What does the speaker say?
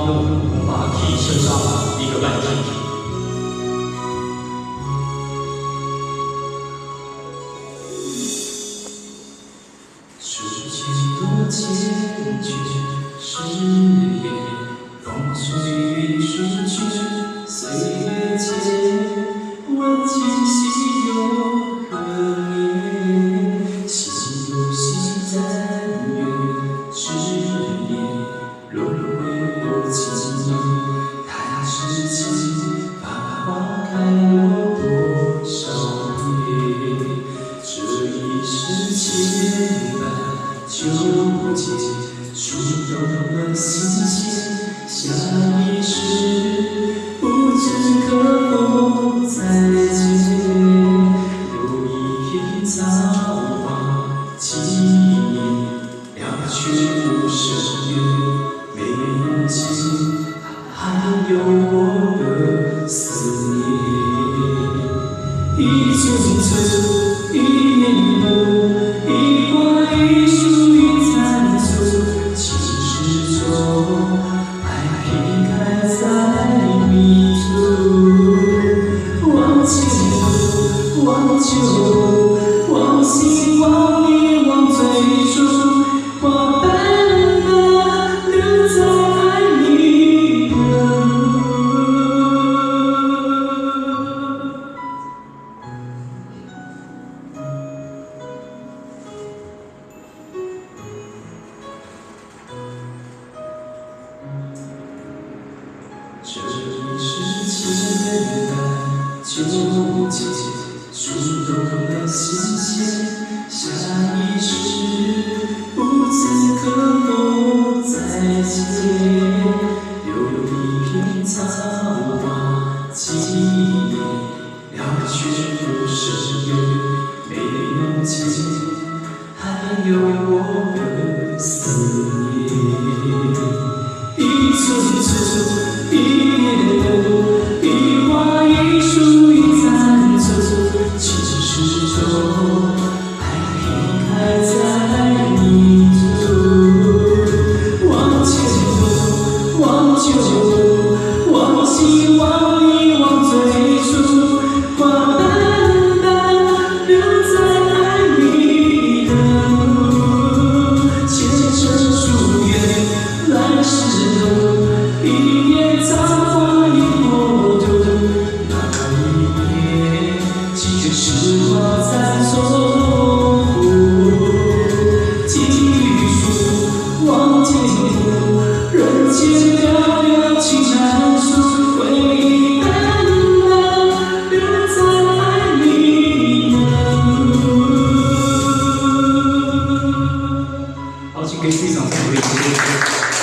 花木把替身上一个半正体。数千多千阙誓言，风吹云舒去，岁月间，问今夕又何年？心有心但愿执念，轮回有情念，叹世间繁花开了多少年？这一世牵绊纠结，触动了心弦，下一世不知可否再见。有一片草花纪念，了却无声怨，没有情，还有我的思念。一寸寸，一年年，一花一树一残烛，情始终，爱偏开在迷途。往前路，往旧路，往昔往忆往最初，花瓣般留在爱里的路。这一世牵绊纠结，触动了心弦，下一世不知可否再见。有一片草花纪念，了却无声怨，没有情，还有我的思念。一寸寸，一年年，一花一树一残烛，情始终，爱偏开在迷途。往前路，往旧路，往昔往忆往最初，花瓣般留在爱里的路。前生夙愿，来世一叶草花一国度，那一年，几世花在重复。几余书，望天路，人间寥寥情缠束，回忆淡淡留在爱里的路。好，请给自己掌声鼓励，谢谢。